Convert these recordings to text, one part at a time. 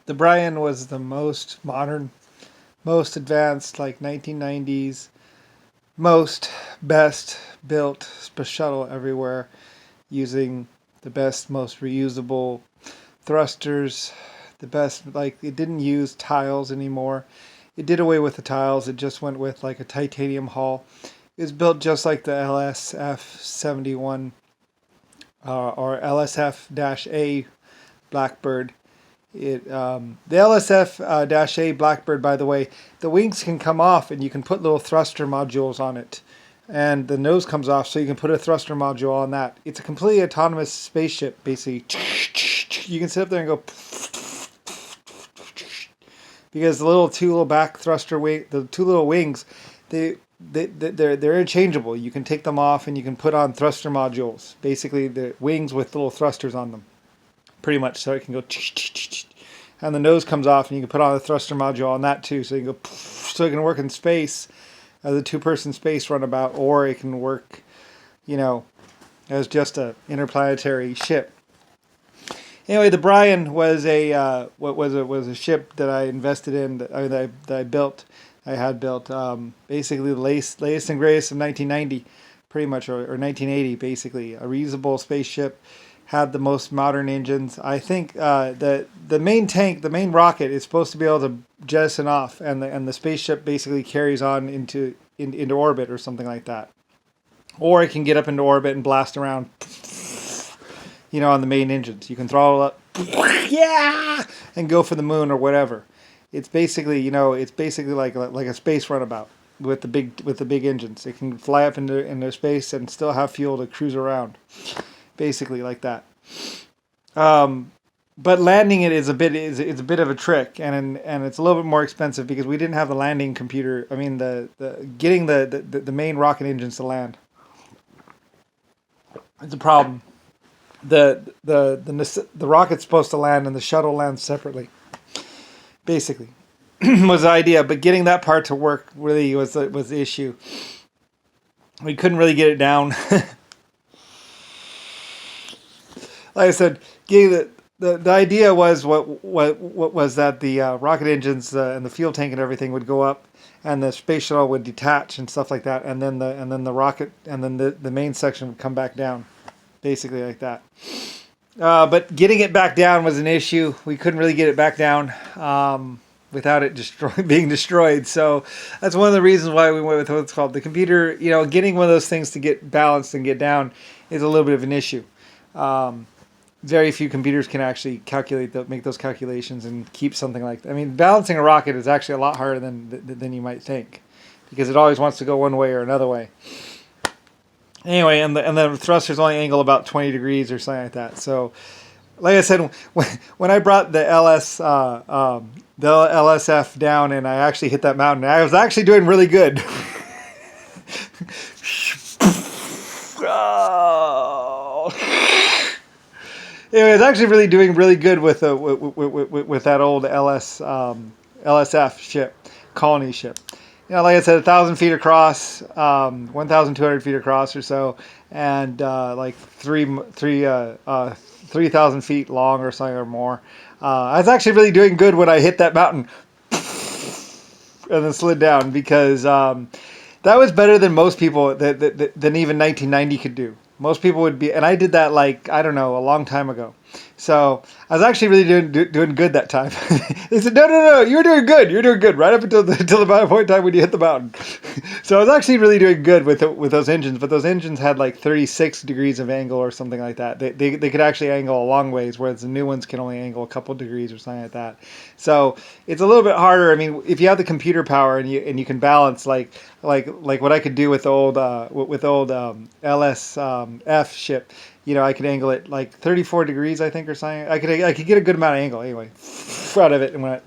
The Brian was the most modern, most advanced, like 1990s, most best built space shuttle everywhere, using the best, most reusable thrusters, the best, like it didn't use tiles anymore. It did away with the tiles. It just went with like a titanium hull. It was built just like the LSF 71 or LSF-A Blackbird. The LSF-A Blackbird, by the way, the wings can come off and you can put little thruster modules on it. And the nose comes off, so you can put a thruster module on that. It's a completely autonomous spaceship, basically. You can sit up there and go, because the two little back thruster wing, the two little wings, they're interchangeable. You can take them off and you can put on thruster modules. Basically, the wings with little thrusters on them, pretty much. So it can go, and the nose comes off and you can put on a thruster module on that too. So you can go, so it can work in space as a two-person space runabout, or it can work, as just a interplanetary ship. Anyway, the Brian was a ship that I invested in, that I built. I had built basically the latest and greatest of 1990, pretty much, or 1980, basically a reusable spaceship. Had the most modern engines. I think the main rocket is supposed to be able to jettison off, and the spaceship basically carries on into orbit or something like that, or it can get up into orbit and blast around. On the main engines, you can throttle up, yeah, and go for the moon or whatever. It's basically, like a space runabout with the big engines. It can fly up into space and still have fuel to cruise around, basically like that. But landing it is a bit of a trick, and it's a little bit more expensive because we didn't have the landing computer. I mean, getting the main rocket engines to land. It's a problem. The rocket's supposed to land and the shuttle lands separately, basically. Was the idea, but getting that part to work really was the issue. We couldn't really get it down. Like I said, getting the idea was what was that the rocket engines and the fuel tank and everything would go up, and the space shuttle would detach and stuff like that, and then the rocket and then the main section would come back down, basically like that. But getting it back down was an issue. We couldn't really get it back down without it being destroyed. So that's one of the reasons why we went with what's called the computer. Getting one of those things to get balanced and get down is a little bit of an issue. Very few computers can actually make those calculations and keep something like that. I mean, balancing a rocket is actually a lot harder than you might think, because it always wants to go one way or another way. Anyway, and the thrusters only angle about 20 degrees or something like that. So, like I said, when I brought the LSF down and I actually hit that mountain, I was actually doing really good. Anyway, I was actually doing really good with that old LSF ship, colony ship. Like I said, 1,000 feet across, 1,200 feet across or so, and like 3,000 feet long or something or more. I was actually really doing good when I hit that mountain and then slid down, because that was better than most people than even 1990 could do. Most people would be, and I did that a long time ago. So I was actually really doing good that time. They said, no, you're doing good right up until the point in time when you hit the mountain. So I was actually really doing good with those engines, but those engines had like 36 degrees of angle or something like that. They could actually angle a long ways, whereas the new ones can only angle a couple degrees or something like that. So it's a little bit harder. I mean, if you have the computer power and you can balance like what I could do with the old LSF ship. I could angle it like 34 degrees, I think, or something. I could get a good amount of angle anyway out of it, and went.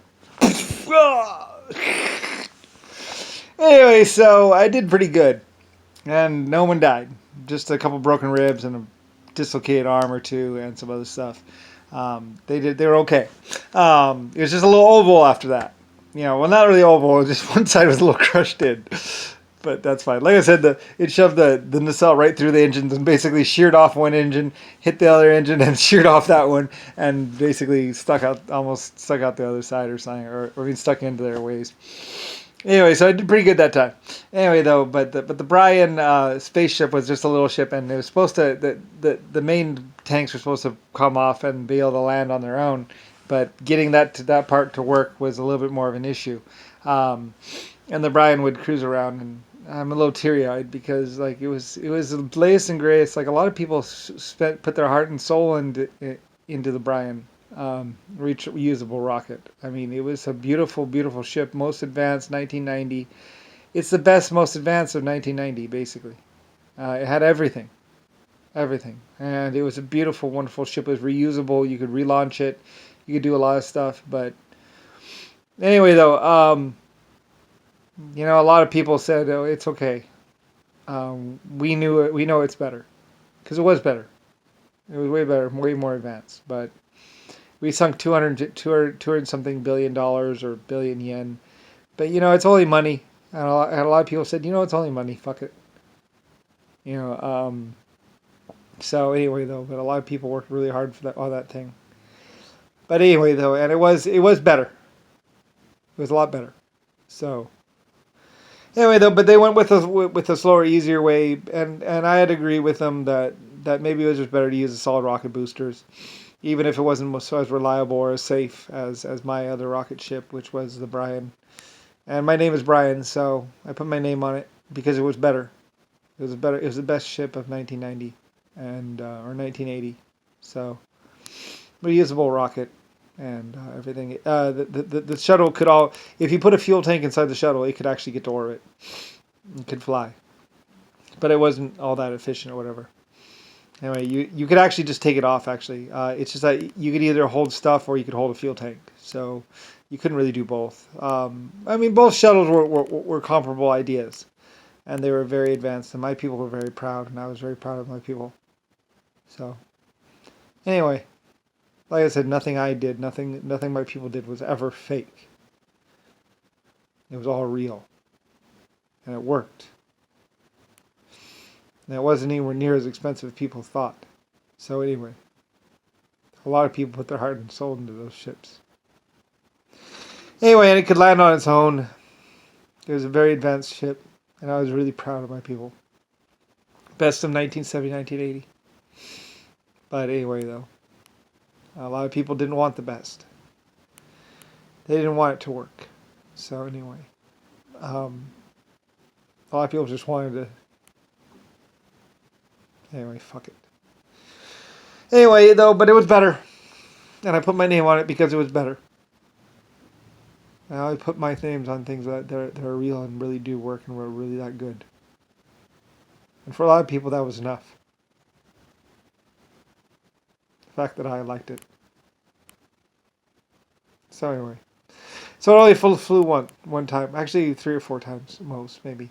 Anyway, so I did pretty good, and no one died. Just a couple broken ribs and a dislocated arm or two, and some other stuff. They were okay. It was just a little oval after that. Well, not really oval. Just one side was a little crushed in. But that's fine. Like I said, it shoved the nacelle right through the engines and basically sheared off one engine, hit the other engine, and sheared off that one, and basically almost stuck out the other side or something, or even stuck into their ways. Anyway, so I did pretty good that time. Anyway, though, but the Brian spaceship was just a little ship, and it was supposed to the main tanks were supposed to come off and be able to land on their own, but getting that part to work was a little bit more of an issue. And the Brian would cruise around, and I'm a little teary-eyed because like it was the latest and greatest. Like a lot of people put their heart and soul into the Brian reusable rocket. I mean, it was a beautiful, beautiful ship, most advanced 1990. It's the best, most advanced of 1990, basically. It had everything, everything, and it was a beautiful, wonderful ship. It was reusable. You could relaunch it. You could do a lot of stuff. But anyway, though, a lot of people said, "Oh, it's okay. We knew it. We know it's better," because it was better. It was way better, way more advanced. But we sunk 200 something $billion or billion yen. But it's only money. And a lot of people said, it's only money. Fuck it. So anyway, though, but a lot of people worked really hard for all that thing. But anyway, though, and it was better. It was a lot better. So anyway, though, but they went with a slower, easier way, and I had to agree with them that maybe it was just better to use the solid rocket boosters, even if it wasn't as reliable or as safe as my other rocket ship, which was the Brian. And my name is Brian, so I put my name on it because it was better. It was better. It was the best ship of 1990 or 1980. So reusable rocket and everything. The shuttle could if you put a fuel tank inside the shuttle, it could actually get to orbit. It could fly, but it wasn't all that efficient or whatever. Anyway, you could actually just take it off. Actually, it's just that you could either hold stuff or you could hold a fuel tank. So you couldn't really do both. I mean, both shuttles were comparable ideas, and they were very advanced. And my people were very proud, and I was very proud of my people. So anyway, like I said, nothing I did, nothing my people did was ever fake. It was all real, and it worked. And it wasn't anywhere near as expensive as people thought. So anyway, a lot of people put their heart and soul into those ships. Anyway, and it could land on its own. It was a very advanced ship, and I was really proud of my people. Best of 1970, 1980. But anyway, though, a lot of people didn't want the best. They didn't want it to work. So anyway, a lot of people just wanted to. Anyway, fuck it. Anyway, though, but it was better. And I put my name on it because it was better. And I put my names on things that are real and really do work and were really that good. And for a lot of people, that was enough. The fact that I liked it. So anyway. So it only flew one time. Actually, 3 or 4 times, most, maybe.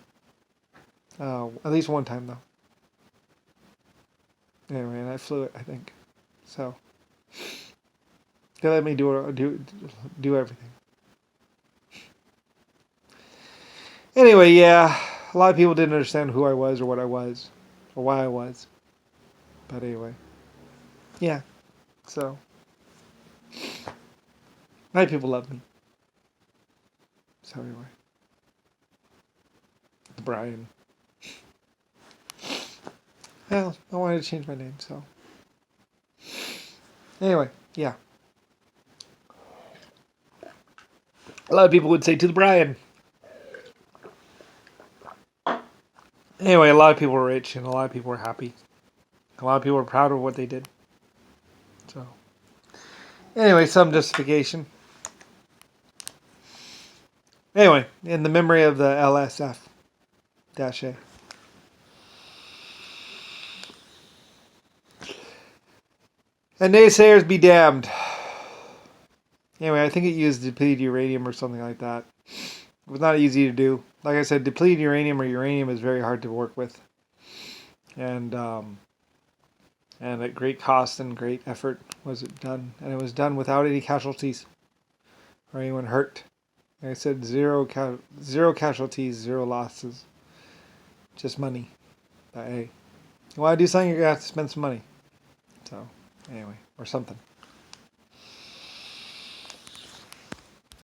At least one time, though. Anyway, and I flew it, I think. So they let me do everything. Anyway, yeah, a lot of people didn't understand who I was or what I was or why I was. But anyway, yeah. So my people love me. So anyway, Brian. Well, I wanted to change my name, so. Anyway, yeah. A lot of people would say to the Brian. Anyway, a lot of people were rich and a lot of people were happy. A lot of people were proud of what they did. So, anyway, some justification. Anyway, in the memory of the LSF-A. And naysayers be damned. Anyway, I think it used depleted uranium or something like that. It was not easy to do. Like I said, depleted uranium is very hard to work with. And at great cost and great effort was it done. And it was done without any casualties or anyone hurt. Like I said, zero casualties, 0 losses. just money. But hey, you want to do something, you're gonna have to spend some money. So anyway, or something.